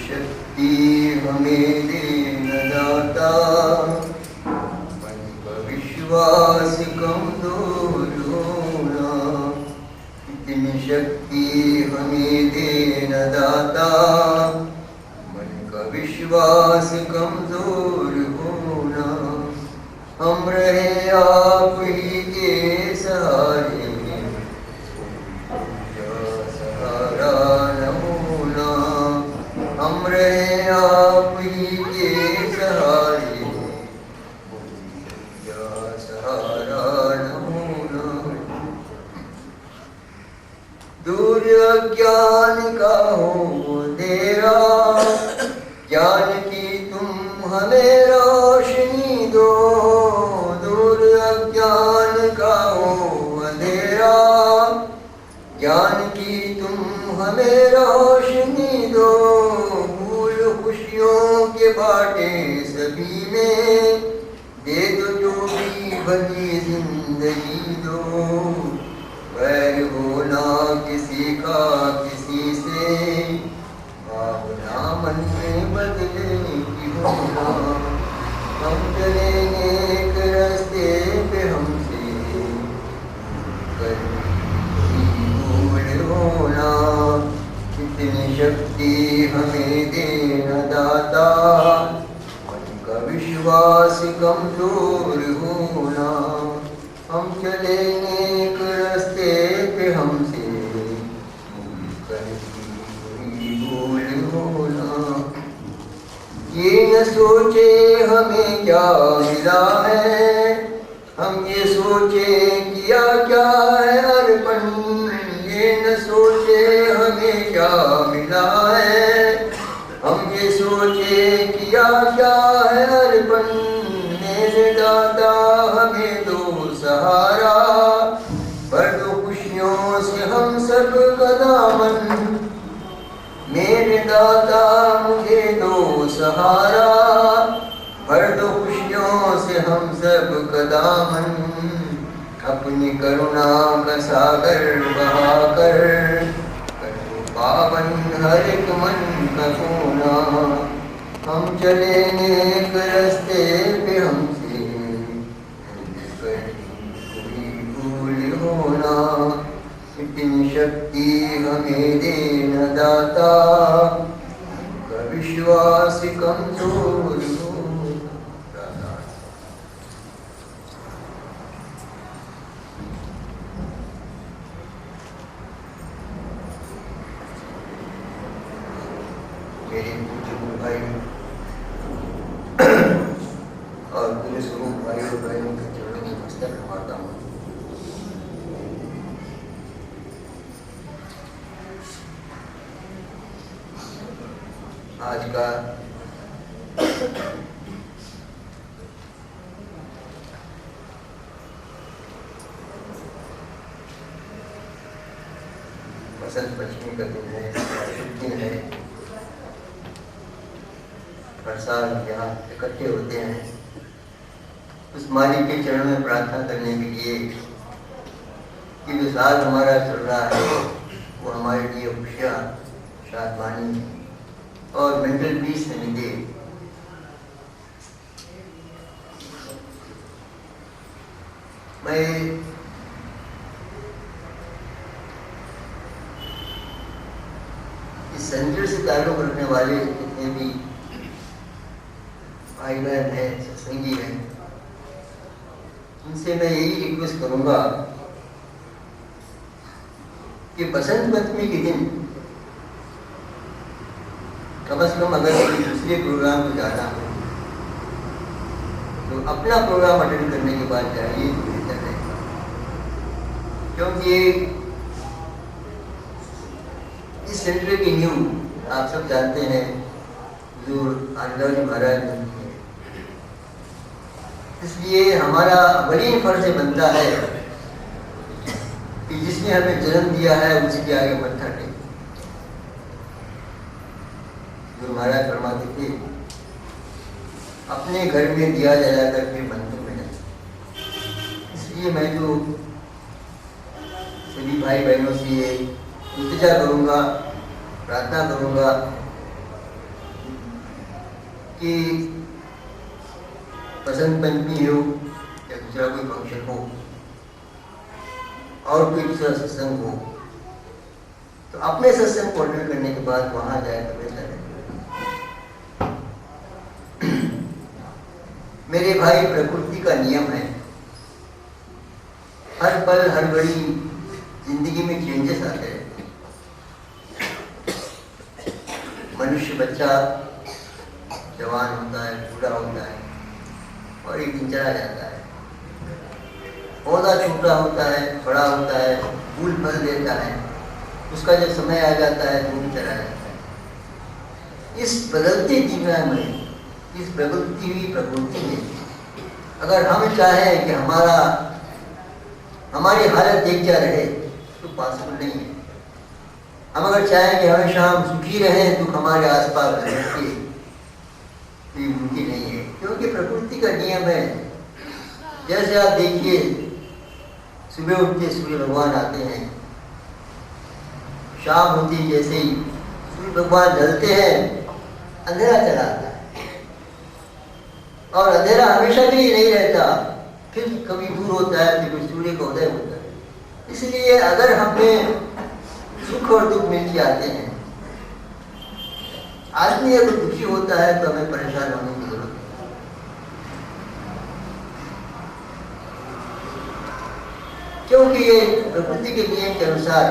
शक्ति हमें देना दाता, मन का विश्वास कमजोर होना। इतनी शक्ति हमें देना दाता, मन का विश्वास कमजोर होना। हम रहे आप ही के सहारे, सहारा न होना। हम रहे आप ही के सहारे, सहारा न होना। दूर अज्ञान का हो अंधेरा, ज्ञान की तुम हमें रोशनी दो। दूर अज्ञान का हो अंधेरा, ज्ञान की तुम हमें रोशनी दो। भूल खुशियों के बाटे सभी में, दे दो जो भी भली जिंदगी दो। वैर होना किसी का किसी से, भावना मन में बदले की होना। हम चलेंगे एक रास्ते पे हमसे, भूल होना। इतनी शक्ति हमें देना दाता, मन का विश्वास कमजोर होना। हम चलेंगे एक रास्ते पे हमसे, भूल होना। ये न सोचे हमें क्या मिला है, हम ये सोचे किया क्या है अर्पण। ये न सोचे हमें क्या मिला है, हम ये सोचे किया क्या है अर्पण। मेरे दादा हमें दो सहारा, भर दो खुशियों से हम सब का दामन। मेरे दादा मुझे दो सहारा, भर दो खुशियों से हम सब का दामन। अपनी करुणा का सागर बहाकर, कर दो पावन हर एक मन का सोना। हम चलेंगे एक रास्ते पे हमसे, कोई भूल होना। इतनी शक्ति हमें देना दाता, का विश्वास कमजोर हो। मेरे पूज्य भाई और पूरे स्वरूप भाई और बहनों के चरणों में मस्तक नवाता हूँ। आज का बसंत पंचमी का दिन है, शुभ दिन है। हर साल यहाँ इकट्ठे होते हैं उस मालिक के चरणों में प्रार्थना करने के लिए कि जो साल हमारा चल रहा है वो हमारे लिए खुशियाँ, शादमानी और मेंटल पीस में दे। मैं इस सेंटर से ताल्लुक रखने वाले जितने भी भाई बहन हैं, सत्संगी हैं, उनसे मैं यही रिक्वेस्ट करूंगा कि बसंत पंचमी के दिन कम से कम अगर कोई दूसरे प्रोग्राम को जाना हो तो अपना प्रोग्राम अटेंड करने के बाद जाइए तो बेहतर रहेगा। क्योंकि इस सेंटर की नींव आप सब जानते हैं जो आनंदजी महाराज ने, इसलिए हमारा बड़ी फर्ज बनता है कि जिसने हमें जन्म दिया है उसके आगे मत्था टेक। गुरु महाराज फरमाते थे अपने घर में दिया जला करके मंदिर में जाए। इसलिए मैं जो सभी भाई बहनों से इल्तिजा करूंगा, प्रार्थना करूंगा कि बसंत पंचमी हो या दूसरा कोई फंक्शन हो और कोई दूसरा सत्संग हो, तो अपने सत्संग को अटेंड करने के बाद वहां जाए तो बेहतर है। मेरे भाई, प्रकृति का नियम है, हर पल हर घड़ी जिंदगी में चेंजेस आते हैं। मनुष्य बच्चा जवान होता है, बूढ़ा होता है और एक दिन चला जाता है। पौधा छोटा होता है, बड़ा होता है, फूल फल देता है, उसका जब समय आ जाता है तो भी चला जाता है। इस बदलते जीवन में, इस बदलती हुई प्रकृति में अगर हम चाहें कि हमारी हालत एक क्या रहे तो पॉसिबल नहीं है। हम अगर चाहें कि हमेशा हम सुखी रहें, दुख हमारे आसपास रहे, तो ये मुमकिन नहीं है, क्योंकि प्रकृति का नियम है। जैसे आप देखिए, सुबह उठते सूर्य भगवान आते हैं, शाम होती जैसे ही सूर्य भगवान ढलते हैं, अंधेरा चला आता है। और अंधेरा हमेशा के लिए नहीं रहता, फिर कभी दूर होता है, फिर सूर्य का उदय होता है। इसलिए अगर हमें सुख और दुख मिलके आते हैं, आदमी अगर दुखी होता है तो हमें परेशान होने की जरूरत नहीं। क्योंकि ये प्रकृति के नियम के अनुसार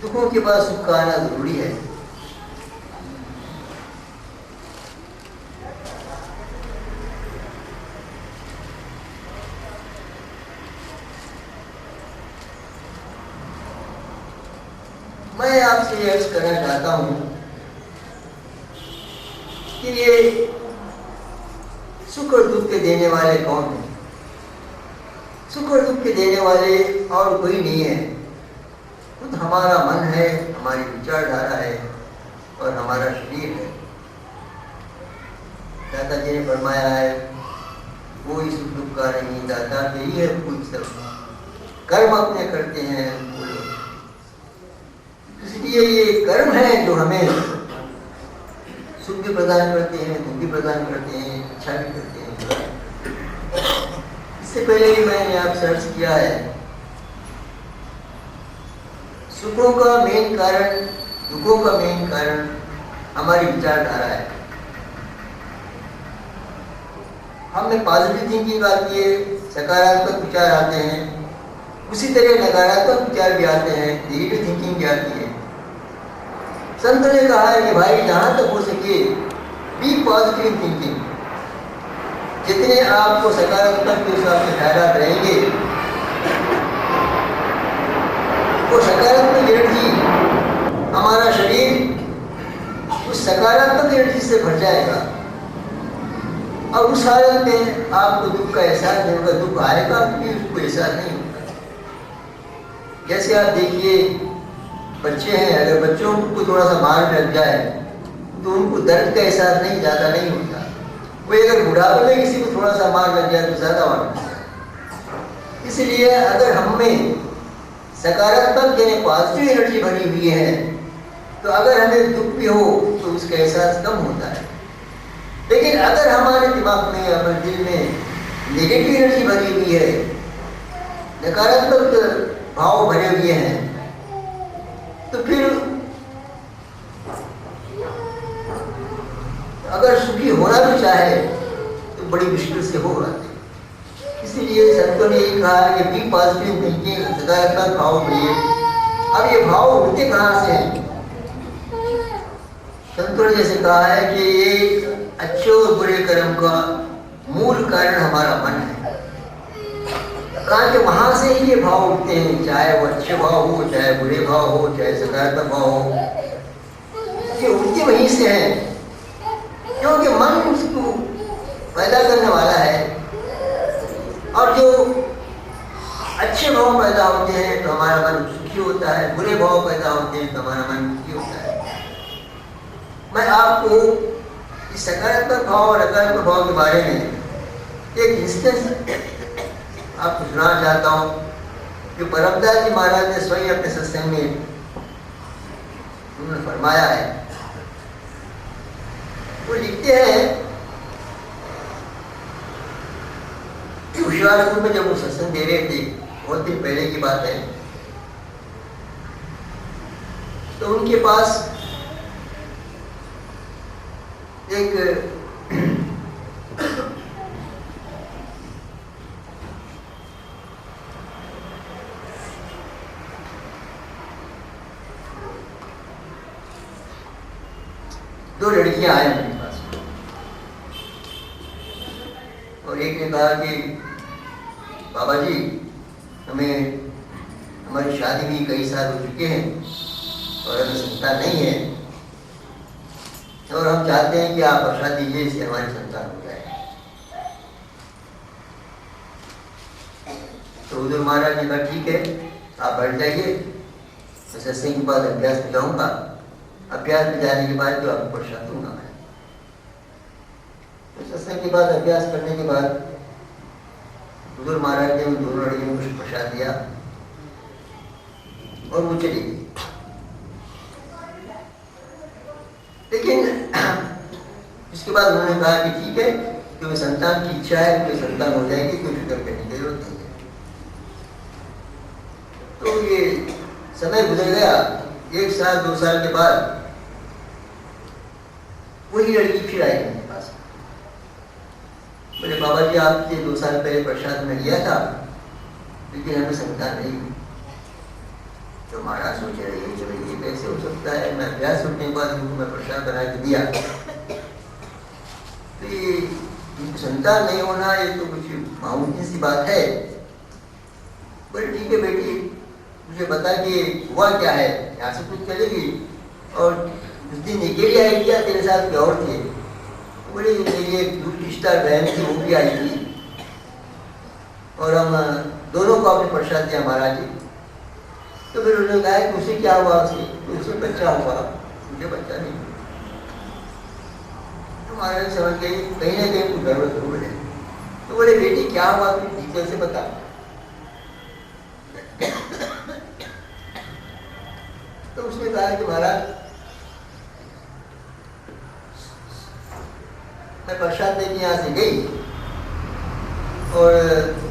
दुखों के बाद सुख का आना जरूरी है। मैं आपसे ये अर्ज करना चाहता हूं कि ये सुख और दुख के देने वाले कौन हैं? सुख और दुख के देने वाले और कोई नहीं है, खुद हमारा मन है, हमारी विचारधारा है और हमारा शरीर है। दादा जी ने फरमाया है, कोई सुख दुख का नहीं, दाता के ही है कुछ सब, कर्म अपने करते हैं वो लोग। इसलिए ये कर्म है जो हमें सुख भी प्रदान करते हैं, दुख भी प्रदान करते हैं, अच्छा भी करते हैं। इससे पहले भी मैंने आपसे अर्ज किया है, सुखों का मेन कारण, दुखों का मेन कारण हमारी विचारधारा है। हमें पॉजिटिव थिंकिंग आती है, सकारात्मक विचार आते हैं, उसी तरह नकारात्मक विचार भी आते हैं, नेगेटिव थिंकिंग भी आती है। संत ने कहा है कि भाई जहां तक हो सके बी पॉजिटिव थिंकिंग। जितने आपको सकारात्मक के हिसाब से ख्याल रहेंगे, वो सकारात्मक एनर्जी, हमारा शरीर उस सकारात्मक एनर्जी से भर जाएगा और उस हालत में आपको दुख का एहसास नहीं होगा। दुख आएगा क्योंकि उसको एहसास नहीं होगा। जैसे आप देखिए, बच्चे हैं, अगर बच्चों को थोड़ा सा मार लग जाए तो उनको दर्द का एहसास नहीं, ज़्यादा नहीं होता। वो अगर बुढ़ापे में किसी को थोड़ा सा मार लग जाए तो ज़्यादा होता है। इसलिए अगर हमें सकारात्मक यानी पॉजिटिव एनर्जी भरी हुई है, तो अगर हमें दुख भी हो तो उसका एहसास कम होता है। लेकिन अगर हमारे दिमाग में, अपने दिल में नेगेटिव एनर्जी भरी हुई है, नकारात्मक भाव भरे हुए हैं, तो फिर अगर सुखी होना भी चाहे तो बड़ी मुश्किल से होगा। इसीलिए संतों ने ये कहा कि बी पॉजिटिव थिंकिंग, सकारात्मक भाव भरिए। अब ये भाव उठते कहाँ से हैं? संतों ने जैसे कहा है कि एक अच्छे और बुरे कर्म का मूल कारण हमारा मन है। कहा कि वहां से ही ये भाव उठते हैं, चाहे वो अच्छे भाव हो, चाहे बुरे भाव हो, चाहे सकारात्मक भाव हो, ये उठते वहीं से हैं। क्योंकि मन उसको पैदा करने वाला है, और जो अच्छे भाव पैदा होते हैं तो हमारा मन सुखी होता है, बुरे भाव पैदा होते हैं तो हमारा मन दुखी होता है। मैं आपको इस सकारात्मक भाव और नकारात्मक भाव के बारे में एक इंस्टेंस आपको सुनाना चाहता हूँ, जो परमदास जी महाराज ने स्वयं अपने सत्संग में उन्होंने फरमाया है। वो लिखते हैं कि होशियारपुर में जब वो सत्संग दे रहे थे, बहुत दिन पहले की बात है, तो उनके पास एक दो लड़कियां आए उनके पास और एक ने कहा कि बाबा जी, हमें हमारी शादी भी कई साल हो चुके हैं और हमें संतान नहीं है और हम चाहते हैं कि आप बता दीजिए इससे हमारी संतान हो जाए। तो उधर महाराज ने कहा ठीक है, आप बैठ जाइए, मैं सत्संग के बाद अभ्यास में जाऊंगा, अभ्यास में जाने के बाद जो आपको प्रसाद दूंगा मैं। तो सत्संग के बाद अभ्यास करने के बाद उधर महाराज ने उन दोनों लड़कियों को कुछ प्रसाद दिया और वो चली गई। लेकिन इसके बाद उन्होंने कहा कि ठीक है, क्योंकि संतान की इच्छा है, कोई संतान हो जाएगी, कोई फिक्र करने की जरूरत नहीं है। तो ये समय गुजर गया, 1 साल 2 साल के बाद वही लड़की फिर आई मेरे पास, बोले बाबा जी, आपसे 2 साल पहले प्रसाद में लिया था, लेकिन हमें संतान नहीं हुई। तो महाराज सोच रहे हैं चलो ये कैसे हो सकता है, मैं अभ्यास करने के बाद उनको मैं प्रसाद बना के दिया, तो ये संतान नहीं होना ये तो कुछ मामूली सी बात है। बोले ठीक है बेटी, मुझे बता कि हुआ क्या है, यहाँ से कुछ चलेगी। और उस दिन अकेली आई क्या, तेरे साथ कोई और थे? बोले मेरी एक दूसरी रिश्तेदार बहन थी, वो भी आई थी और हम दोनों को आपने प्रसाद दिया महाराज जी। तो फिर उन्होंने कहा कि उसे क्या हुआ, उसे बच्चा हुआ, मुझे बच्चा नहीं। तो महाराज समझ गए कहीं ना कहीं कुछ गड़बड़ जरूर है। तो बोले बेटी क्या हुआ, तुम डिटेल से बता। तो उसने कहा कि महाराज मैं प्रसाद लेके यहाँ से गई और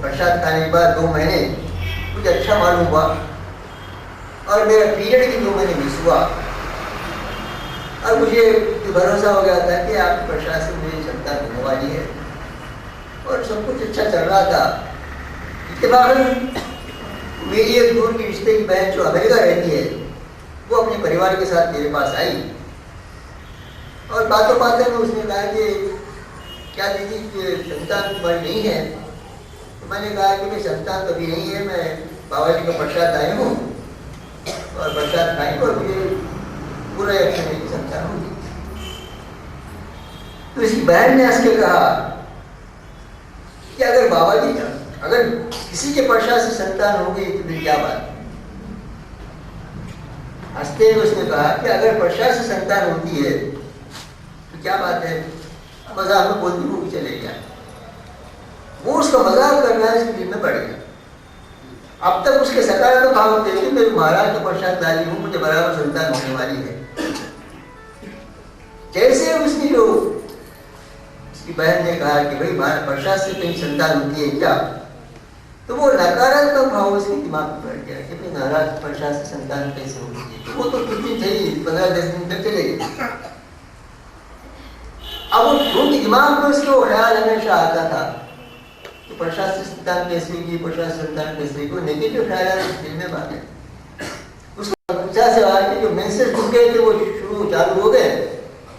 प्रसाद खाने के बाद 2 महीने कुछ अच्छा मालूम हुआ और मेरा पीरियड भी 2 महीने मिस हुआ और मुझे भरोसा हो गया था कि आपके प्रसाद से मेरी क्षमता होने वाली है और सब कुछ अच्छा चल रहा था। इसके बाद मेरी एक दूर की रिश्ते की बहन जो अमेरिका रहती है, वो अपने परिवार के साथ मेरे पास आई और बातों बातों में उसने कहा कि क्या दीदी संतान तुम्हारी नहीं है? तो मैंने कहा कि मेरी संतान कभी नहीं है, मैं बाबा जी का प्रसाद आई हूँ और प्रसाद खाएंगे और मुझे पूरा यकीन है कि संतान होगी। तो इसकी बहन ने हंस के कहा कि अगर बाबा जी का अगर किसी के प्रसाद से संतान होगी तो फिर क्या बात। हंसते हुए उसने कहा कि अगर प्रसाद से संतान होती है तो क्या बात है, मजाक में बोलती हुई चले गया। वो उसका मजाक करना है, इसके दिल में पड़ गया। अब तक उसके सकारात्मक भाव थे कि मेरे महाराज का प्रसाद डाली हूँ, मुझे बराबर संतान होने वाली है। जैसे उसकी जो उसकी बहन ने कहा कि भाई प्रसाद से कहीं संतान होती है क्या, तो वो नकारात्मक भाव उसके दिमाग में बैठ गया कि भाई महाराज प्रसाद से संतान कैसे होगी। वो तो कुछ दिन थे, 15-10 दिन तक चले गए। अब उनके दिमाग में उसके वो ख्याल हमेशा आता था कि प्रसाद से संतान कैसे होगी, प्रसाद से संतान कैसे होगी। नेगेटिव ख्याल दिल में बात है। उसको बच्चा से आके जो मैसेज रुक गए थे वो शुरू चालू हो गए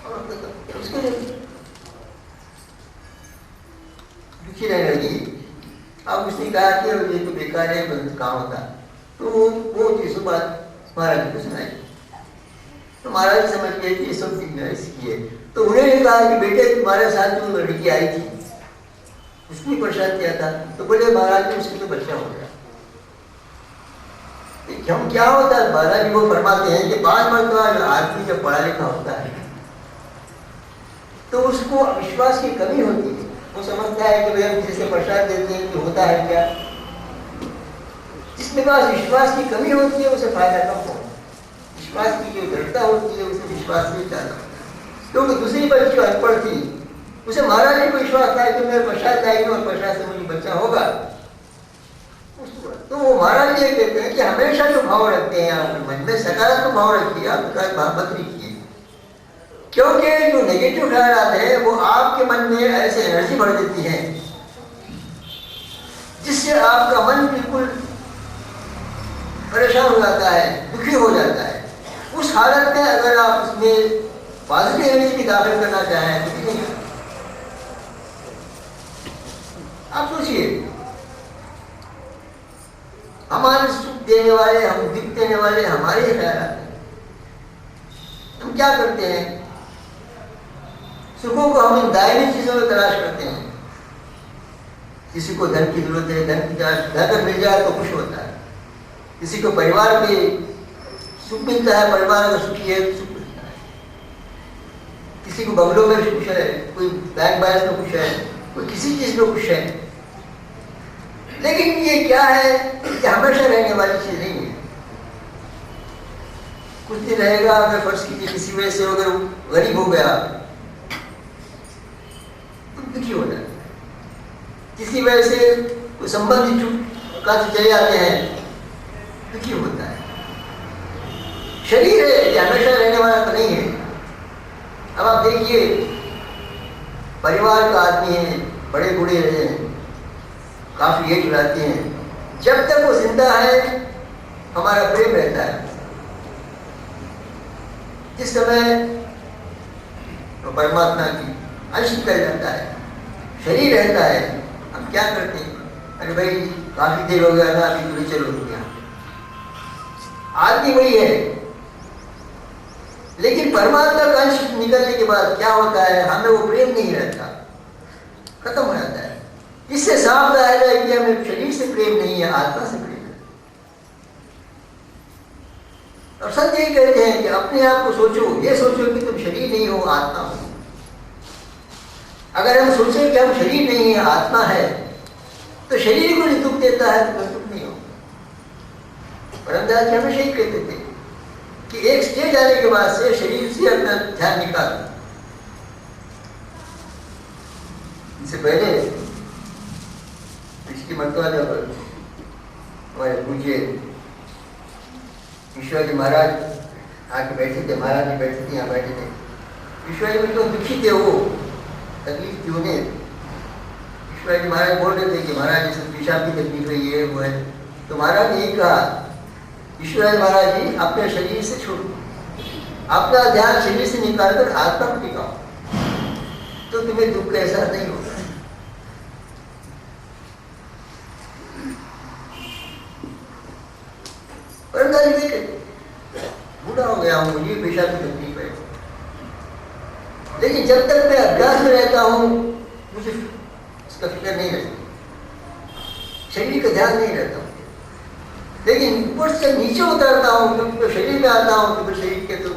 और उसके दुखी रहने लगी। अब उसने कहा कि ये तो बेकार है, काम होता। तो वो चीज़ों बात महाराज को सुनाई। तो महाराज समझ गए कि ये सब इसकी है। तो उन्होंने कहा कि बेटे तुम्हारे साथ जो लड़की आई थी उसने प्रसाद किया था। तो बोले महाराज जी उसको तो बच्चा हो गया। हम क्या होता है, महाराज जी वो फरमाते हैं कि 5 मरतबा आदमी जब पढ़ा लिखा होता है तो उसको विश्वास की कमी होती है। वो समझता है कि भाई हम जिसे प्रसाद देते हैं कि होता है क्या। जिसके पास विश्वास की कमी होती है उसे फायदा कम होता है, विश्वास की जो दृढ़ता होती है उसे विश्वास नहीं ज्यादा होता है। क्योंकि दूसरी बच्ची अनपढ़ थी, उसे महाराज जी को विश्वास था कि मेरे पश्चात जाएगी और पश्चात से मुझे बच्चा होगा। तो वो महाराज जी कहते हैं कि हमेशा जो भाव रखते हैं आप मन में सकारात्मक भाव रखिए, आप भाव मत रखिए, क्योंकि जो नेगेटिव ख्याल है वो आपके मन में ऐसे एनर्जी भर देती है जिससे आपका मन बिल्कुल परेशान हो जाता है, दुखी हो जाता है। उस हालत में अगर आप उसमें पॉजिटिव एनर्जी की दाखिल करना चाहें तो नहीं। आप सोचिए, हमारे सुख देने वाले, हम दुख देने वाले हमारे ख्याल आते हैं। हम क्या करते हैं, सुखों को हम इन दायनी चीजों में तलाश करते हैं। किसी को धन की जरूरत है, धन की तलाश, धन मिल जाए तो खुश होता है। किसी को परिवार में सुख मिलता है, परिवार अगर सुखी है तो सुख मिलता है। किसी को बंगलों में खुश है, कोई बैंक बैलेंस में खुश है, कोई किसी चीज में खुश है। लेकिन ये क्या है कि हमेशा रहने वाली चीज नहीं है। कुछ दिन रहेगा, अगर फर्ज कीजिए किसी वजह से अगर गरीब हो गया तो दुखी हो जाता है। किसी वजह से कोई संबंधी छूट का चले जाते हैं, दुखी होता है। शरीर है ये हमेशा रहने वाला तो नहीं है। अब आप देखिए, परिवार का आदमी है, बड़े बूढ़े रहे हैं, काफी एज रहते हैं, जब तक वो जिंदा है हमारा प्रेम रहता है। जिस समय तो परमात्मा की अंश निकल जाता है, शरीर रहता है, हम क्या करते हैं, अरे भाई काफी देर हो गया ना, अभी पूरी चलो हो गया। आदमी वही है, लेकिन परमात्मा का अंश निकलने के बाद क्या होता है, हमें वो प्रेम नहीं रहता, खत्म हो जाता है। इससे साफ जाहिर है कि हमें शरीर से प्रेम नहीं है, आत्मा से प्रेम है। और संत यही कहते हैं कि अपने आप को सोचो, ये सोचो कि तुम शरीर नहीं हो, आत्मा हो। अगर हम सोचें कि हम शरीर नहीं है, आत्मा है, तो शरीर को दुख देता है तो दुख नहीं हो। परमदास जी हमेशा ही कहते थे कि एक स्टेज आने के बाद से शरीर से अपना ध्यान निकाल। इससे पहले इसकी मर्तबा जब हमारे पूज्य ईश्वर जी महाराज आके बैठे थे, महाराज जी बैठे थे, यहाँ बैठे थे। ईश्वर जी तो दुखी थे, वो तकलीफ थी उन्हें। ईश्वर जी महाराज बोल रहे थे कि महाराज जी से पेशाब की तकलीफ है, ये वो है। तो महाराज ने यही कहा, ईश्वर महाराज जी अपने शरीर से छोड़ो, अपना ध्यान शरीर से निकालकर आत्मा को टिकाओ, तो तुम्हें दुख का एहसास नहीं होगा। बूढ़ा हो गया हूँ, मुझे पेशा की तकलीफ है, लेकिन जब तक मैं अभ्यास में रहता हूँ मुझे इसका फिक्र नहीं रहती, शरीर का ध्यान नहीं रहता हूँ। लेकिन ऊपर से नीचे उतरता हूँ, जब तो शरीर में आता हूँ तो फिर शरीर के तो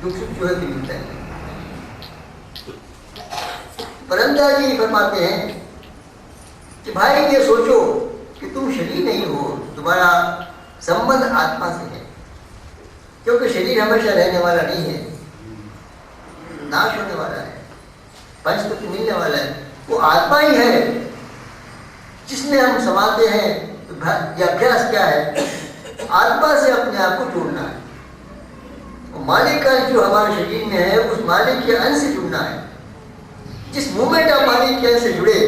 दुख सुख जो है कि मिलता है। परमदास जी फरमाते हैं कि भाई ये सोचो कि तुम शरीर नहीं हो, तुम्हारा संबंध आत्मा से है, क्योंकि शरीर हमेशा रहने वाला नहीं है, नाश होने वाला है, पंचतत्व मिलने वाला है। वो आत्मा ही है जिसमें हम समाते हैं। तो यह अभ्यास क्या है, आत्मा से अपने आप को जोड़ना है। वो मालिक का जो हमारे शरीर में है, उस मालिक के अंश से जुड़ना है। जिस मोमेंट आप मालिक के अंश से जुड़े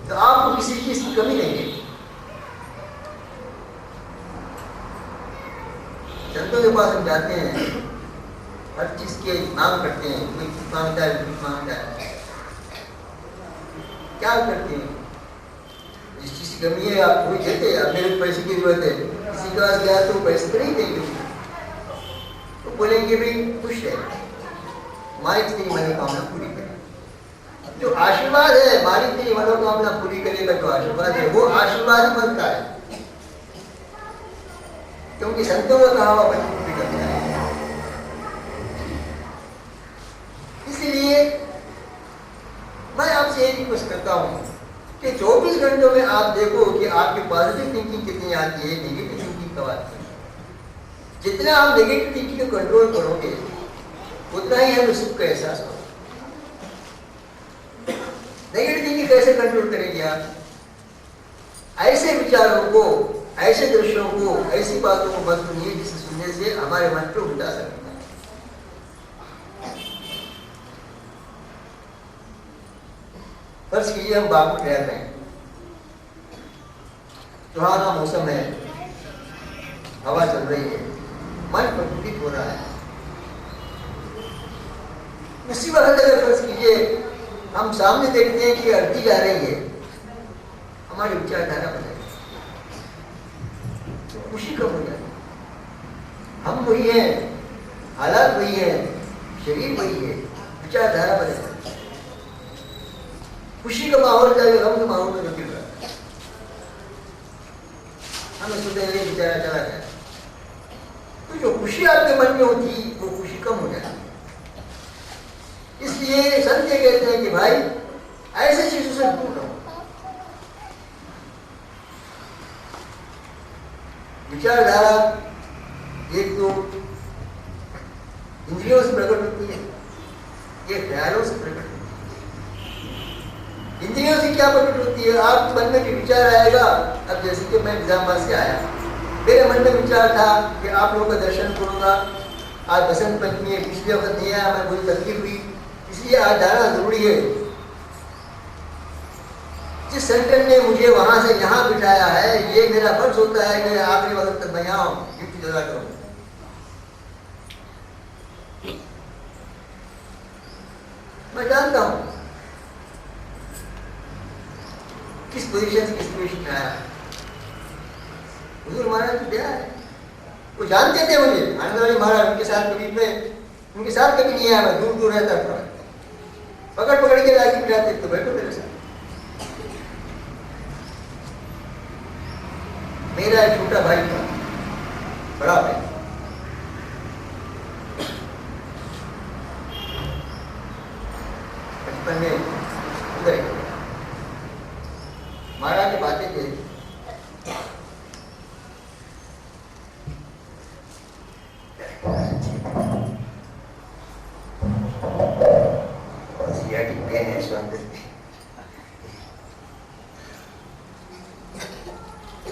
तो आपको किसी चीज की कमी नहीं है। संतों के पास हम जाते हैं, हर चीज के मांग करते हैं, कोई कुछ मांगता है, कुछ मांगता है, क्या करते हैं, जिस चीज की कमी है आप वही देते हैं। अब मेरे को पैसे की जरूरत है, किसी के पास गया तो पैसे तो नहीं देंगे, तो बोलेंगे भाई खुश है, मालिक तेरी मनोकामना पूरी करे। जो आशीर्वाद है, मालिक तेरी मनोकामना पूरी करेगा, जो आशीर्वाद है वो आशीर्वाद ही बनता है, क्योंकि संतों का कहा हुआ पूरी करता है। इसलिए मैं आपसे ये रिक्वेस्ट करता हूँ कि 24 घंटों में आप देखो कि आपकी पॉजिटिव थिंकिंग कितनी आती है, नेगेटिव थिंकिंग कब आती है। जितना आप नेगेटिव थिंकिंग को कंट्रोल करोगे उतना ही हमें सुख का एहसास होगा। नेगेटिव थिंकिंग कैसे कंट्रोल करेंगे आप? ऐसे विचारों को, ऐसे दृश्यों को, ऐसी बातों को मत सुनिए जिसे सुनने से हमारे मन को उल्टा असर होता है। फर्ज कीजिए हम बाग में रह रहे हैं, सुहाना मौसम है, हवा चल रही है, मन प्रफुल्लित हो रहा है। उसी वक्त अगर फर्ज कीजिए हम सामने देखते हैं कि आरती जा रही है, हमारी विचारधारा बदल तो खुशी कम हो जाती। हम वही हैं, हालात वही हैं, शरीर वही है, विचारधारा बदल जाती। खुशी का माहौल जाएगा, गम का माहौल में गिर रहा है। हम सोचते हैं बेचारा चला गया, तो जो खुशी आपके मन में होती वो खुशी कम हो जाती। इसलिए संत ये कहते हैं कि भाई ऐसे चीजों से दूर रहो। विचारधारा एक तो इंद्रियों से प्रकट होती है, ये ख्यालों से प्रकट होती है। इंद्रियों से क्या प्रकट होती है? आपके मन में जो विचार आएगा, अब जैसे कि मैं निजामाबाद से आया, मेरे मन में विचार था कि आप लोगों का दर्शन करूंगा, आज बसंत पंचमी है, पिछले वक्त नहीं आया, मैं मुझे तकलीफ हुई, इसलिए आज जाना जरूरी है। जिस सेंटर ने मुझे वहां से यहाँ बिठाया है, ये मेरा फर्ज होता है कि आखिरी वक्त तक मैं यहाँ हूँ, ड्यूटी जगह करूँ। मैं जानता हूँ किस पोजीशन से किस पोजीशन में आया। हुजूर महाराज की दया है, वो जानते थे मुझे, आनंद वाली महाराज उनके साथ कभी में उनके साथ कभी नहीं आया, मैं दूर दूर रहता था, पकड़ पकड़ के लाके बिठाते, तो बैठो मेरे साथ। मेरा एक छोटा भाई था, बड़ा भाई, बचपन में उधर महाराज की बातें थे।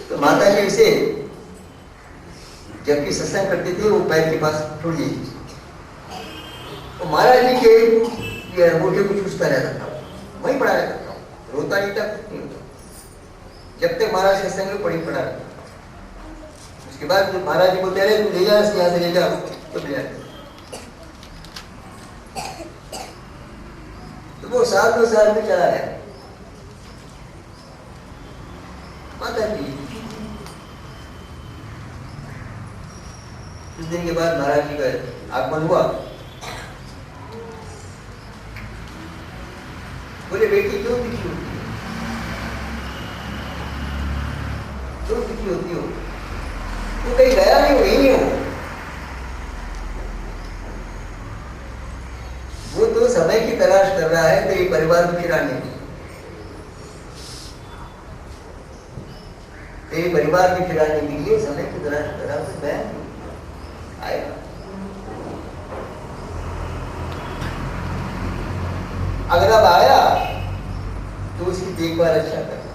तो माता जी इसे जबकि सत्संग करते थे वो पैर के पास छोड़ दी, तो महाराज जी के अंगूठे को चूसता रहता था, वहीं पड़ा रहता था, रोता नहीं था, कुछ नहीं होता, जब तक महाराज सत्संग में पड़ी पड़ा रहता। उसके बाद जब महाराज जी बोलते रहे तू ले जा, यहाँ से ले जा, तो ले जाते। तो वो 7 साल में चला गया। माता जी कुछ दिन के बाद महाराज जी का आगमन हुआ। बोले बेटी क्यों दुखी होती हो, क्यों दुखी होती हो? तू कहीं गया नहीं, वही हो। वो तो समय की तलाश कर रहा है तेरे परिवार को खिलाने की, तेरे परिवार को खिलाने के लिए समय की तलाश कर रहा है, मैं आएगा। अगर अब आया तो उसकी देखभाल अच्छा करना,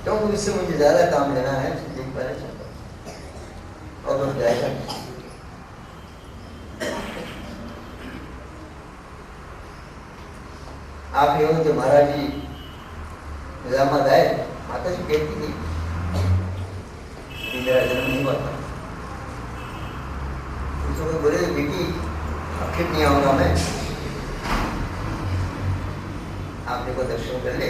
क्योंकि उससे मुझे ज्यादा काम लेना है, देखभाल अच्छा करना। और बस जाएगा। आप ये हो जो महाराज जी निजामाबाद आए, माता जी कहती थी मेरा जन्म नहीं हुआ था, उसको बोले बेटी अब फिर नहीं आऊंगा मैं, आप देखो दर्शन कर ले।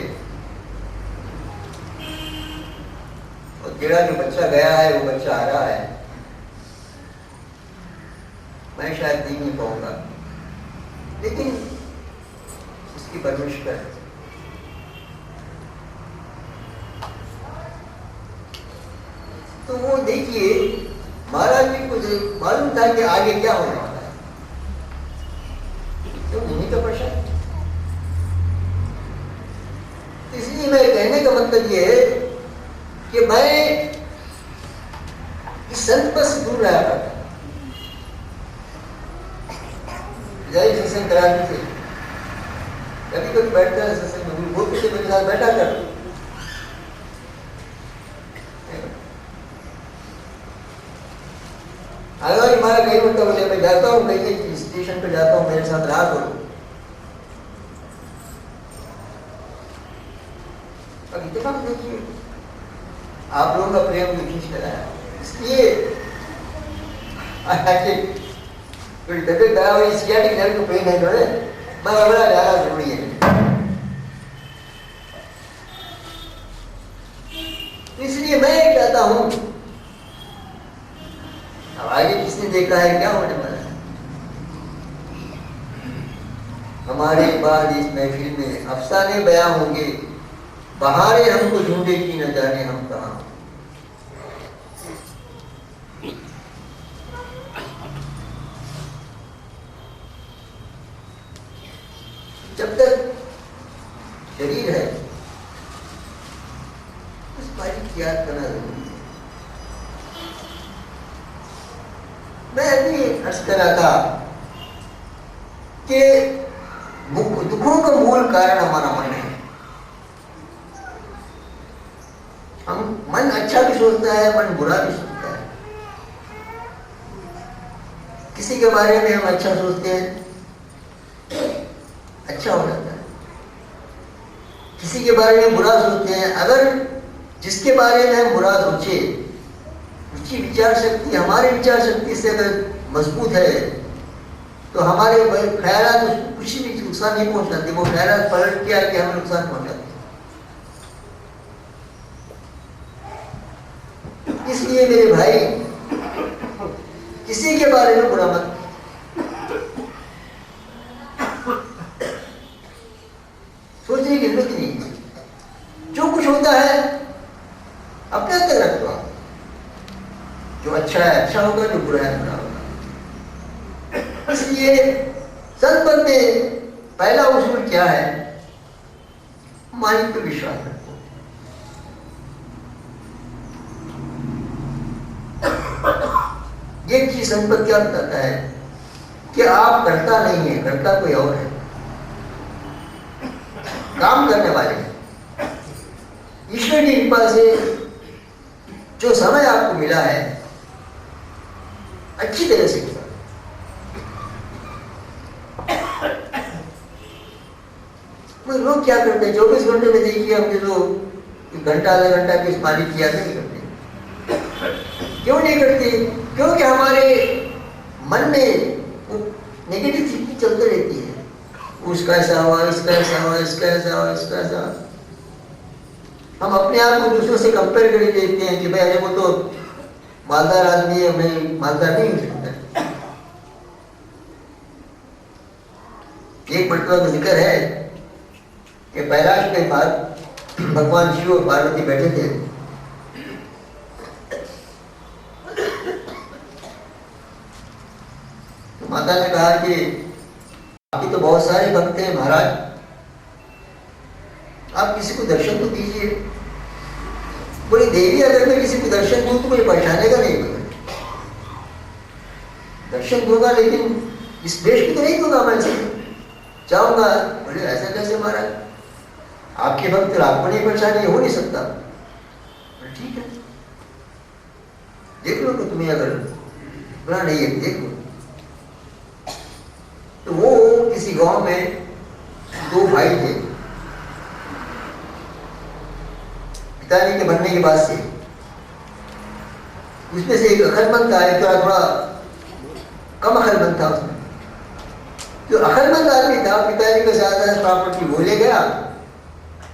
और तेरा जो बच्चा गया है वो बच्चा आ रहा है, मैं शायद देख नहीं पाऊंगा, लेकिन उसकी परवरिश कर। तो वो देखिए महाराज जी को मालूम था कि आगे क्या होने वाला है, तो नहीं का प्रश्न। इसलिए मैं कहने का मतलब ये है कि मैं इस संत पर पहले सत्संग कराते थे, कभी कभी बैठता है सत्संग में, वो किसी मेरे साथ बैठा कर। अगर हमारा कहीं होता बोले मैं जाता हूँ कहीं स्टेशन पे जाता हूँ, मेरे साथ रहा करो। अब इतना देखिए आप लोगों का प्रेम भी खींच कर आया, इसलिए तबियत खराब हुई, सियाटिक नर्व को पेन है जो है, बड़ा ज्यादा जरूरी है। इसलिए मैं कहता हूं, अब आगे किसने देखा है क्या होने वाला है। हमारे बाद इस महफिल में अफसाने बयां होंगे, बहारे हमको ढूंढे कि न जाने हम कहां। जब तक शरीर है उस बारी की याद करना जरूरी है। मैं अभी अर्ज कर रहा था कि दुखों का मूल कारण हमारा मन है। हम मन अच्छा भी सोचता है, मन बुरा भी सोचता है। किसी के बारे में हम अच्छा सोचते हैं, अच्छा हो जाता है। किसी के बारे में बुरा सोचते हैं, अगर जिसके बारे में हम बुरा सोचे उसकी विचार शक्ति हमारे विचार शक्ति से अगर मजबूत है तो हमारे ख्यालात उसको कुछ भी नुकसान नहीं पहुंचाते, वो ख्यालात पलट के आके हमें नुकसान पहुंचाते। इसलिए मेरे भाई किसी के बारे में बुरा मत सोचने की जरूरत नहीं। जो कुछ होता है अपने अंदर रख दो। जो अच्छा है अच्छा होगा, जो बुरा है बुरा होगा। इसलिए संत में पहला उसूल क्या है? मालिक पे विश्वास रखो। ये चीज संपत्ति क्या बताता है कि आप करता नहीं है, करता कोई और है। काम करने वाले ईश्वर की कृपा से जो समय आपको मिला है अच्छी तरह से किया। लोग क्या करते हैं 24 घंटे में देखिए, हमने जो घंटा आधा घंटा भी पानी किया नहीं करते। क्यों नहीं करते? क्योंकि हमारे मन में नेगेटिव थिंकिंग चलती रहती है। उसका ऐसा हुआ, इसका ऐसा हुआ, इसका ऐसा हुआ, इसका ऐसा। हम अपने आप को दूसरों से कंपेयर करके देखते हैं कि भाई अरे वो तो मालदार आदमी है, मैं मालदार नहीं हो सकता। एक मटका का जिक्र है कि कैलाश के बाद भगवान शिव और पार्वती बैठे थे। तो माता ने कहा कि आपके तो बहुत सारे भक्त हैं महाराज, आप किसी को दर्शन तो दीजिए। बोली देवी अगर मैं किसी को दर्शन दूं तो मुझे पहचानेगा नहीं, दर्शन दूंगा लेकिन इस देश की तो नहीं दूंगा, मैं चाहूंगा। बोले ऐसा कैसे महाराज, आपके भक्त आपको नहीं पहचाने, हो नहीं सकता। ठीक है देख लो तो तुम्हें अगर बुरा नहीं है देख लो। तो वो किसी गांव में दो भाई थे, पिताजी के बनने के बाद से। उसमें से एक अकलमंद था, एक थोड़ा कम अकलमंद था। उसमें जो अकलमंद आदमी था पिताजी को ज्यादा प्रॉपर्टी वो ले गया,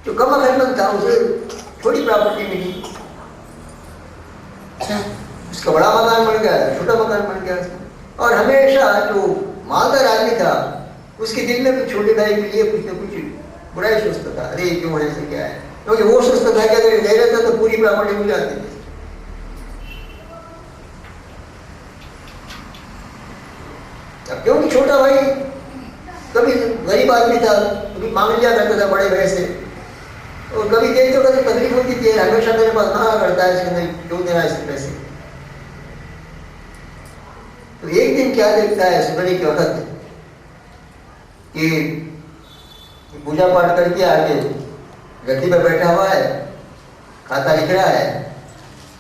जो कम अकलमंद था उसे थोड़ी प्रॉपर्टी मिली। उसका बड़ा मकान बन गया, छोटा मकान बन गया। और हमेशा जो मालदार आदमी था उसके दिल में कुछ छोटे भाई के लिए कुछ न कुछ बुराई सोचता था। अरे क्यों ऐसे क्या है, क्योंकि वो सोचता था कि अगर ले रहता तो पूरी प्रॉपर्टी मिल जाती थी। अब क्योंकि छोटा भाई कभी गरीब आदमी था, कभी मांग लिया करता था बड़े भाई से, और कभी देख तो कभी तकलीफ होती थी, हमेशा मेरे पास ना करता है इसके अंदर क्यों देना इसके पैसे। तो एक दिन क्या देखता है सुबह के वक्त कि पूजा पाठ करके आके गद्दी पर बैठा हुआ है, खाता लिख रहा है,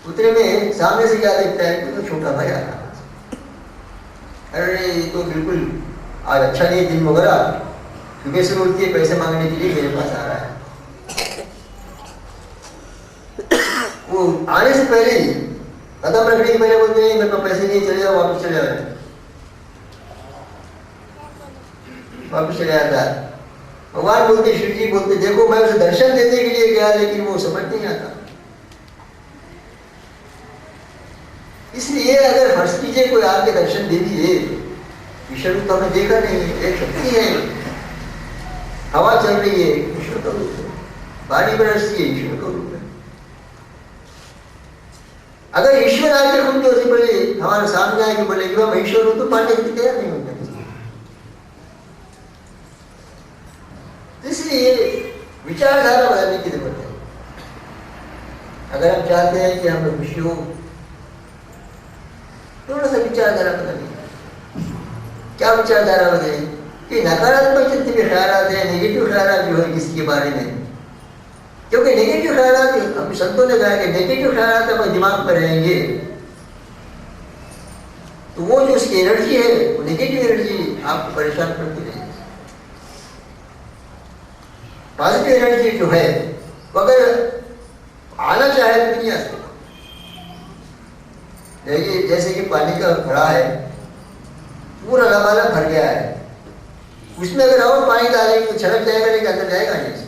उतने में सामने से क्या देखता है कि तो छोटा भाई आ रहा। अरे ये तो बिल्कुल आज अच्छा नहीं दिन वगैरह, सुबह से उठ के पैसे मांगने के लिए मेरे पास आ रहा है। वो आने से पहले ही कदम रखने के पहले बोलते हैं मेरे पास पैसे नहीं, चले जाओ, वापस चले जाओ, वापस चले जाता है। भगवान बोलते, शिव जी बोलते, देखो मैं उसे दर्शन देने के लिए गया लेकिन वो समझ नहीं आता। इसलिए अगर फर्ज कीजिए कोई आपके दर्शन दे दिए, ईश्वर तो हमें देखा नहीं, एक शक्ति है, हवा चल रही है, ईश्वर का रूप है, पानी बरस रही है, ईश्वर का रूप है। अगर ईश्वर आके खुद जो से बोले, हमारे सामने आके बोले कि मैं ईश्वर हूं, तो मानने के लिए तैयार नहीं होता। इसलिए विचारधारा बदलने की जरूरत है। अगर हम चाहते हैं कि हमें खुशी हो, थोड़ा सा विचारधारा बदलिए। क्या विचारधारा बदले कि नकारात्मक जितने भी ख्याल आते हैं, नेगेटिव ख्याल जो है किसी के बारे में, क्योंकि नेगेटिव ख्याल हम संतों ने कहा कि नेगेटिव ख्याल अपने दिमाग पर रहेंगे तो वो जो उसकी एनर्जी है, वो नेगेटिव एनर्जी आपको परेशान करती रहेगी। पॉजिटिव एनर्जी जो है वो अगर आना चाहे तो नहीं आ सकता। देखिए जैसे कि पानी का घड़ा है, पूरा लबालब भर गया है, उसमें अगर और पानी डालेंगे तो छलक जाएगा, लेकिन अंदर जाएगा नहीं।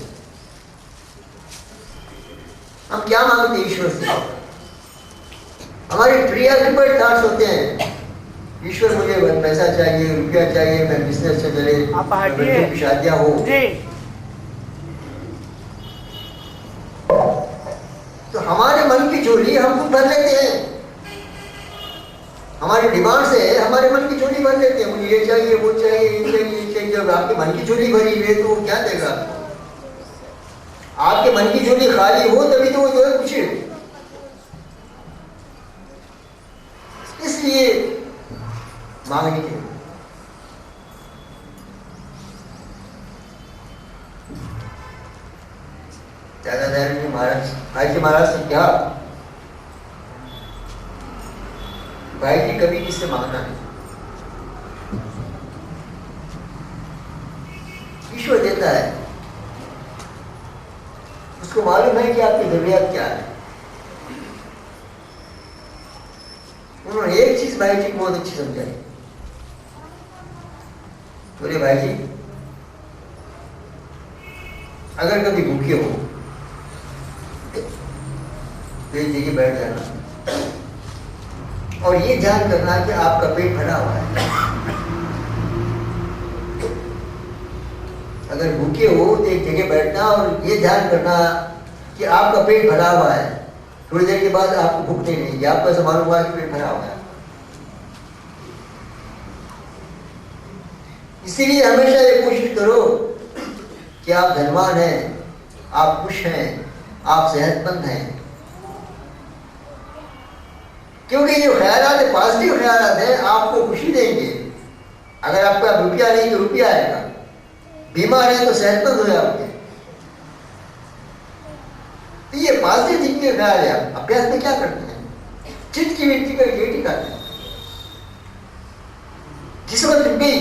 हम क्या मांगते हैं ईश्वर से? हमारे प्रियॉक्यूपाइड थॉट्स होते हैं, ईश्वर मुझे पैसा चाहिए, रुपया चाहिए, मैं बिजनेस से चले, बच्चों की शादियां हो। तो हमारे मन की झोली हम खुद भर लेते हैं, हमारी डिमांड से हमारे मन की झोली भर लेते हैं। मुझे ये चाहिए, वो चाहिए, ये चाहिए, ये चाहिए। जब आपके मन की झोली भरी हुई तो वो क्या देगा आपको? आपके मन की झोली खाली हो तभी तो वो जो है कुछ। इसलिए मांगनी चाहिए। दादाधारी महाराज, भाई जी महाराज से क्या, भाई जी कभी किससे मांगना नहीं, ईश्वर देता है। उसको मालूम है कि आपकी जरूरियात क्या है। उन्होंने एक चीज भाई जी को बहुत अच्छी समझाई। बोले भाई जी अगर कभी भूखे हो तो एक जगह बैठ जाना और ये ध्यान करना कि आपका पेट भरा हुआ है। अगर भूखे हो तो एक जगह बैठना और ये ध्यान करना कि आपका पेट भरा हुआ है। थोड़ी देर के बाद आपको भूख नहीं रहेगी, आपको ऐसा मालूम हुआ कि पेट भरा हुआ है। इसीलिए हमेशा ये कोशिश करो कि आप धनवान हैं, आप खुश हैं, आप सेहतमंद हैं। क्योंकि जो ख्यालात है, पॉजिटिव ख्यालात हैं, आपको खुशी देंगे। अगर आपका रुपया नहीं तो रुपया आएगा, बीमार है तो सेहतमंद हो जाओगे। तो ये पॉजिटिव थिंकिंग ख्याल है। अभ्यास में क्या करते हैं? चित्त की वृत्ति का ये टिकाते हैं। जिस वक्त गई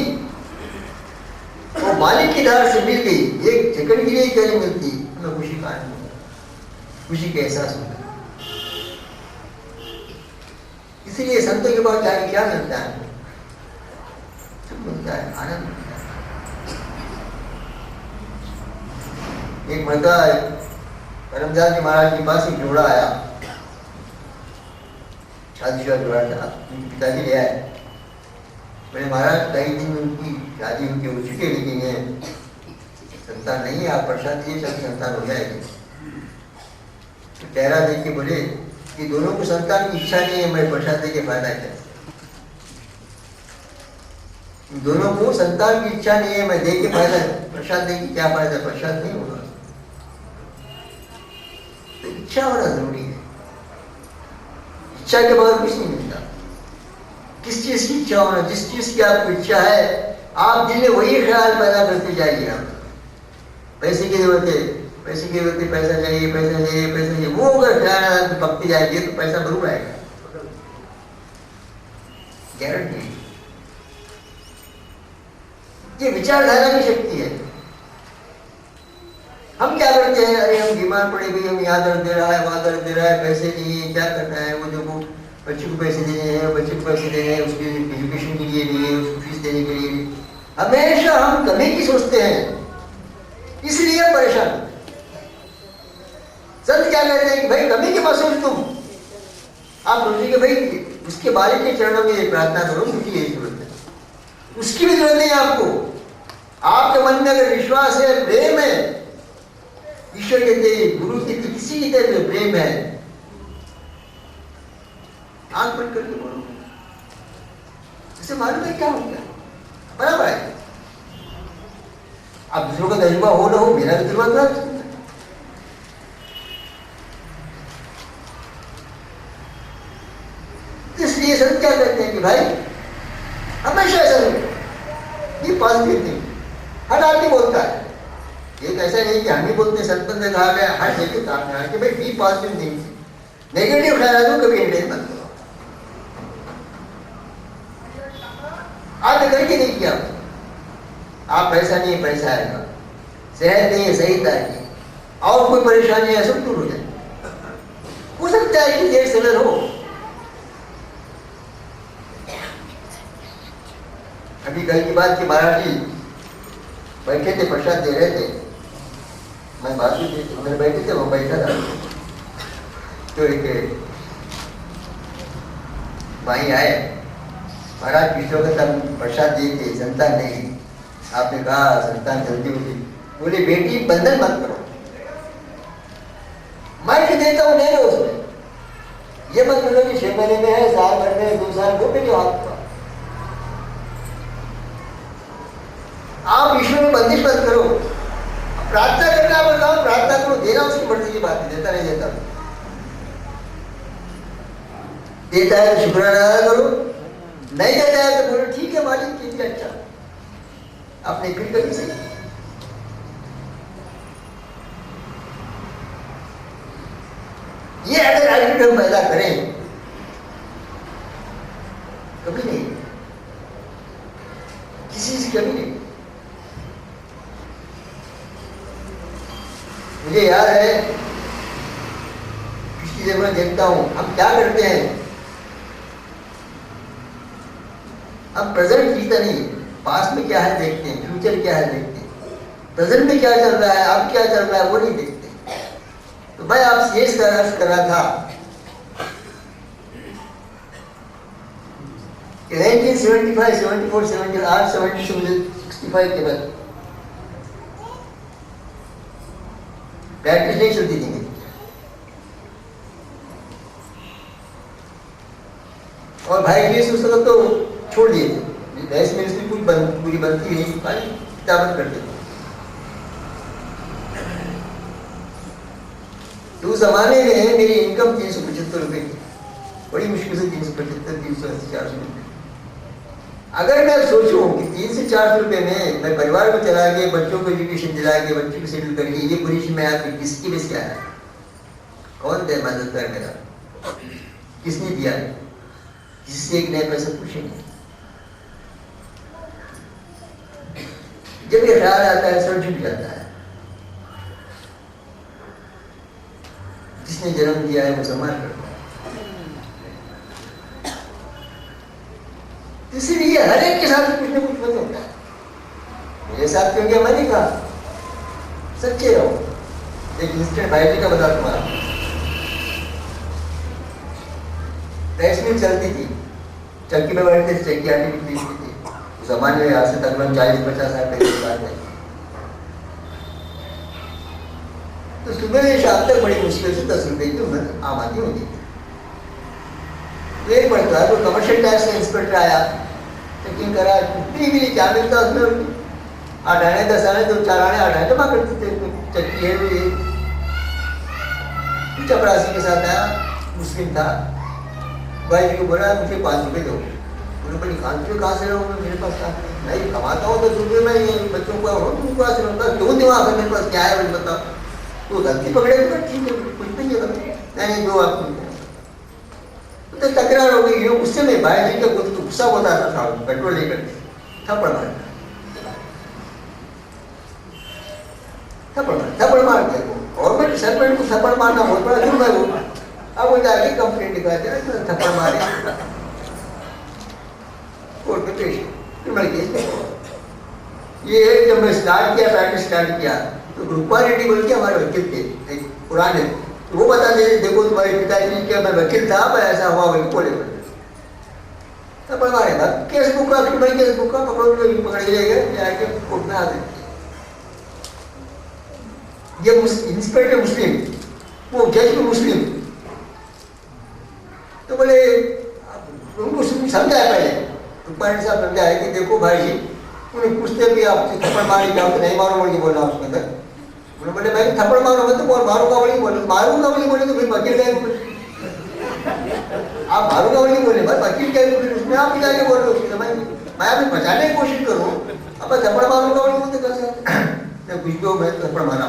वो मालिक की धार से मिल गई, एक सेकंड के लिए क्या नहीं मिलती, हमें खुशी का आनंद होगा, खुशी का एहसास होगा। इसीलिए संतों के पास जाके क्या मिलता है? सब मिलता है, आनंद मिलता है। एक मरदा परमदास जी महाराज के पास एक जोड़ा आया, शादीशुदा जोड़ा था, उनके पिताजी ले आए। बोले महाराज कई दिन उनकी शादी उनकी हो चुकी है लेकिन संतान नहीं है, आप प्रसाद दिए सब संतान हो जाएगी। तो चेहरा देख के बोले कि दोनों को संतान की इच्छा नहीं है, मैं प्रसाद दे के फायदा क्या? दोनों को संतान की इच्छा नहीं है, मैं दे के फायदा, प्रसाद दे के क्या फायदा? प्रसाद नहीं होगा। तो इच्छा होना जरूरी है, इच्छा के बगैर कुछ नहीं मिलता। किस चीज की इच्छा होना? जिस चीज की आपको इच्छा है आप दिल में वही ख्याल पैदा करते जाइए। आप पैसे की जरूरत है, पैसे की जरूरत है, पैसा चाहिए, पैसा चाहिए, पैसा चाहिए, वो अगर ख्याल पकती जाएगी तो पैसा जरूर आएगा, गारंटी। ये विचारधारा की शक्ति है। हम क्या करते हैं, अरे हम बीमार पड़े गए, हम यहाँ दर्द दे रहा है, वहां दर्द दे रहा है, पैसे नहीं, क्या करना है, वो देखो बच्चे को पैसे देने हैं, बच्चे को पैसे देने हैं, उसकी एजुकेशन के लिए नहीं है, उसको फीस देने के लिए। हमेशा हम कमी की सोचते हैं, इसलिए परेशान। संत क्या कहते हैं कि भाई कमी के मत सोच तुम, आप सोचिए कि भाई उसके मालिक के चरणों में प्रार्थना करो, मुझे यही जरूरत है, उसकी भी जरूरत नहीं है आपको। आपके मन में अगर विश्वास है, प्रेम है, ईश्वर के प्रति, गुरु के प्रति किसी की तरह प्रेम है, आंख बंद करके बोलो, इसे मालूम है क्या हो गया, बराबर है। अब दूसरों का तजुर्बा हो ना हो, मेरा तजुर्बा था। इसलिए संत क्या कहते हैं कि भाई हमेशा ऐसा नहीं, ये पॉजिटिव थिंग हर आदमी बोलता है। ये ऐसा नहीं कि हम ही बोलते हैं, संत ने कहा गया हर जगह काम है कि भाई बी पॉजिटिव थिंग, नेगेटिव ख्याल कभी एंटरटेन मत करो। आपने करके नहीं किया, आप पैसा नहीं है, पैसा आएगा, सेहत नहीं है, सही आएगी, और कोई परेशानी है सब दूर हो जाए। हो सकता है कि देर से हो। अभी कल की बात की, महाराज जी बैठे थे, प्रसाद दे रहे थे, मैं बाजू उधर बैठे थे, वो बैठा था, तो एक भाई आए, महाराज पिछले वक्त हम प्रसाद दिए थे, संतान नहीं, आपने कहा संतान जल्दी होगी, बोले बेटी बंधन मत करो, मैं देता हूँ ले लो उसमें, ये मत बोलो कि 6 महीने में है, साल भर में, 2 साल वो भी हाथ। आप ईश्वर में बंदिश मत करो, प्रार्थना करना बताओ, प्रार्थना करो, देना उसकी मर्जी की बात है, देता नहीं देता, देता है तो शुक्राना करो, नहीं देता है तो बोलो ठीक है मालिक, ठीक है, अच्छा, अपने फिर कभी सही। ये अगर एटीट्यूड हम पैदा करें, कभी नहीं, किसी से कभी नहीं। मुझे याद है, पिछली जब मैं देखता हूं, हम क्या करते हैं, हम प्रेजेंट जीता नहीं, पास्ट में क्या है देखते हैं, फ्यूचर क्या है देखते हैं, प्रेजेंट में क्या चल रहा है, अब क्या चल रहा है वो नहीं देखते। तो मैं आपसे ये अर्ज कर रहा था कि 1975, 74, 78, 72, 65 के बाद प्रैक्टिस नहीं चलती थी मेरी, और भाई जी उस वक्त तो छोड़ दिए थे, बहस में इसमें कुछ पूरी बनती नहीं, किताबत करते थे। तो उस जमाने में मेरी इनकम 375 रुपये थी, बड़ी मुश्किल से 375, 380, 400 रुपये। अगर मैं सोचूं कि 300 से 400 रुपये में मैं परिवार को चला के, बच्चों को एजुकेशन दिला के, बच्चों को सेटल करके ये पोजीशन में आके किसकी बेस क्या है, कौन दे मददगार मेरा, किसने दिया, जिससे एक नए पैसा पूछेंगे। जब ये ख्याल आता है सर झुक जाता है, जिसने जन्म दिया है वो सम्मान करता है। इसीलिए हर एक के साथ कुछ ना कुछ मत होता है, मेरे साथ क्यों गया मैंने कहा, सच्चे रहो। एक इंस्टेंट भाई जी का बता तुम्हारा, रेस में चलती थी, चक्की में बैठते थे, चक्की आटे की पीसती थी, उस जमाने में आज से तकरीबन 40-50 साल पहले की बात है। तो सुबह से शाम तक बड़ी मुश्किल से 10 रुपए की उम्र आमदनी होती थी। तो एक बढ़ता तो कमर्शियल टैक्स का इंस्पेक्टर आया, चेकिंग करा, कुछ भी क्या मिलता उसमें, 8 आने 10 आने 2 4 आने 8 आने जमा करते थे, चक्की है ये। चपरासी के साथ आया, मुस्लिम था, भाई जी को बोला मुझे 5 रुपये दो, उन्होंने बोली खांसी कहाँ से रहूँगा, मेरे पास नहीं कमाता हूँ तो सुबह मैं ये बच्चों को तुमको कहाँ से रहूँगा, क्यों दिमाग है मेरे पास, क्या है मुझे बताओ। तो गलती पकड़े तो ठीक है, कुछ नहीं है, नहीं जो आप तो तकरार हो गई। उससे में भाई जी का गुस्सा होता था, पेट्रोल लेकर थप्पड़ मार दिया। गवर्नमेंट सरपंच को थप्पड़ मारना बहुत बड़ा जुर्म है वो। अब वो जाके कंप्लेंट लिखा दिया, थप्पड़ मारे, कोर्ट में पेश, क्रिमिनल केस। ये जब मैं प्रैक्टिस स्टार्ट किया तो रूपा रेड्डी बोल के हमारे वकील थे एक पुराने, तो वो बता दे देखो तुम्हारे पिताजी के मैं वकील था, मैं ऐसा हुआ वही बोले थप्पड़ मारे था, केस बुक का क्रिमिनल केस बुक का पकड़ो, पकड़ के ले गए, जाके कोर्ट में आ गए। ये इंस्पेक्टर मुस्लिम, वो जज भी मुस्लिम, तो बोले उनको समझाया पहले, रूपाणी साहब समझाया कि देखो भाई जी, उन्हें पूछते भी आप थप्पड़ मारे क्या, तो नहीं मारो बोल के बोला उसके अंदर। उन्होंने बोले मैं थप्पड़ मारूंगा तो मारूंगा बोले, मारूंगा बोले तो फिर वकील गए, आप मारूंगा बोले बोले भाई वकील क्या, फिर उसमें आप भी जाके बोल रहे हो उसकी समझ, मैं अभी बचाने की कोशिश करूँ, अब मैं थप्पड़ मारूंगा बोले बोलते कैसे, कुछ भी हो मैं थप्पड़ मारा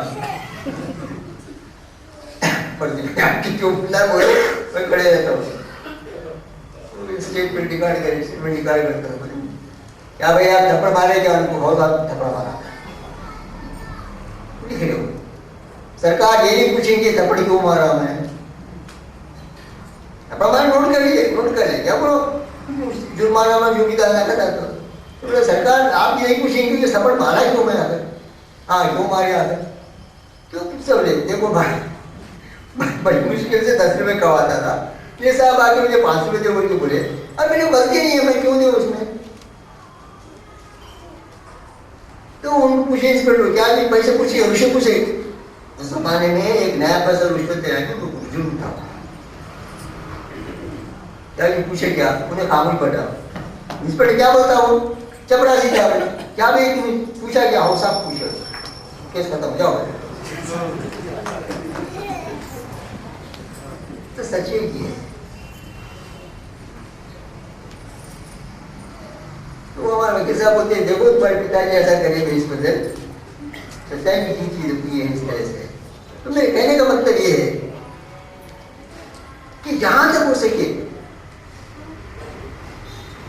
आपकी क्यों बोले मैं खड़े रहता हूँ, स्टेटमेंट रिकॉर्ड करे, स्टेटमेंट रिकॉर्ड करता हूँ, क्या भाई आप थप्पड़ मारे क्या, उनको बहुत बार थप्पड़ मारा लिख रहे हो, सरकार ये नहीं पूछेंगे थप्पड़ क्यों मारा मैं, थप्पड़ मारे नोट कर लिए क्या बोलो जुर्माना में जो भी डालना था तो सरकार आप यही पूछेंगे कि थप्पड़ मारा क्यों मैं आकर, हाँ क्यों मारे आकर, क्यों सब ले देखो भाई बड़ी मुश्किल से 10 रुपये कमाता था, ये साहब आके मुझे 5 रुपये दे बोल के बोले, अब मेरी गलती नहीं है, मैं क्यों दूं उसमें, तो उनको पूछे इंस्पेक्टर क्या नहीं पैसे पूछे, रुष्वत पूछे, उस जमाने में एक नया पैसा रुष्वत देना तो जुर्म था, क्या पूछे क्या, उन्हें खामोश पड़ा। इंस्पेक्टर क्या बोलता हूँ, चपरासी क्या भाई तुम पूछा क्या, हो साहब पूछो, केस खत्म, जाओ। तो सच ही है, तो हमारे वकील साहब बोलते हैं देखो तुम्हारे पिताजी ऐसा करेंगे इस बदल, सच्चाई की चीज होती है इस तरह से। तो मेरे कहने का मतलब ये है कि जहां तक हो सके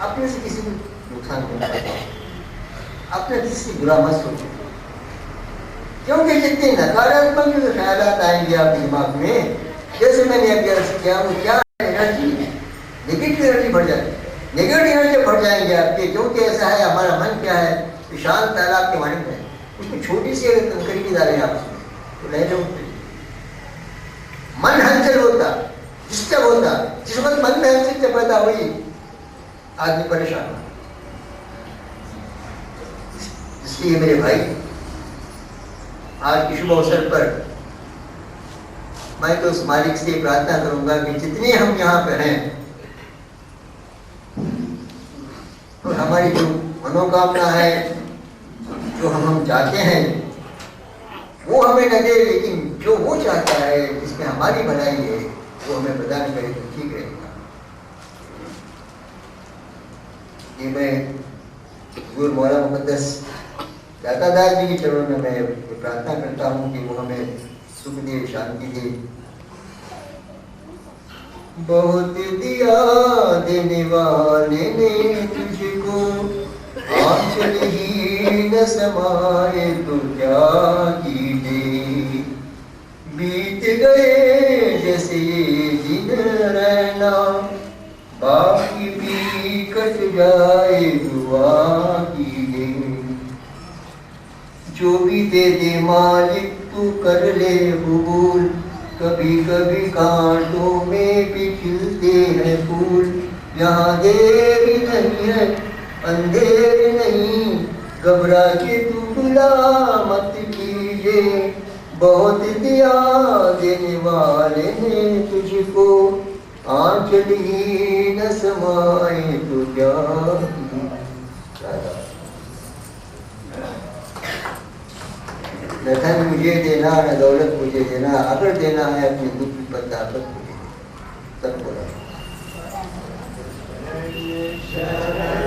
अपने से किसी को नुकसान नहीं पहुंचाओ, अपने किसी से बुरा मत सोचो, क्योंकि जितने नकारात्मक जो ख्यालात आएंगे आपके दिमाग में, जैसे मैंने अभी अर्ज किया, वो क्या एनर्जी, नेगेटिव एनर्जी बढ़ जाती है, नेगेटिव एनर्जी बढ़ जाएंगे आपके, क्योंकि ऐसा है हमारा मन क्या है, तो शांत तालाब के माने में उसमें छोटी सी अगर कंकरी की डालें आप उसमें तो लहरें उठती, मन हलचल होता, डिस्टर्ब होता, जिस वक्त मन में हलचल पैदा हुई आदमी परेशान हो। इसलिए मेरे भाई आज की शुभ अवसर पर मैं तो उस मालिक से प्रार्थना करूंगा कि जितने हम यहाँ पे हैं तो हमारी जो मनोकामना है, जो हम चाहते हैं वो हमें न दे, लेकिन जो वो चाहता है जिसमें हमारी भलाई है वो हमें प्रदान करे तो ठीक रहेगा। ये मैं हुजूर मौला मुक़द्दस दातादार जी के चरणों में मैं प्रार्थना करता हूँ कि वो हमें सुख दे, शांति दे। बहुत दिया देने वाले ने तुझको, आंचल ही न समाए तो क्या कीजिए, बीत गए जैसे ये दिन रहना, बाकी भी कट जाए दुआ कीजिए, जो भी दे दे मालिक तू कर ले कबूल, कभी कभी कांटों में भी खिलते हैं फूल, यहाँ देर नहीं है अंधेर नहीं, घबरा के तू बुला मत कीजिए, बहुत दिया देने वाले ने तुझको, आंचल ही न समाए तो क्या। न धन मुझे देना न दौलत मुझे देना, अगर देना है अपने दुख पर ताकत मुझे, सब बोला। राधा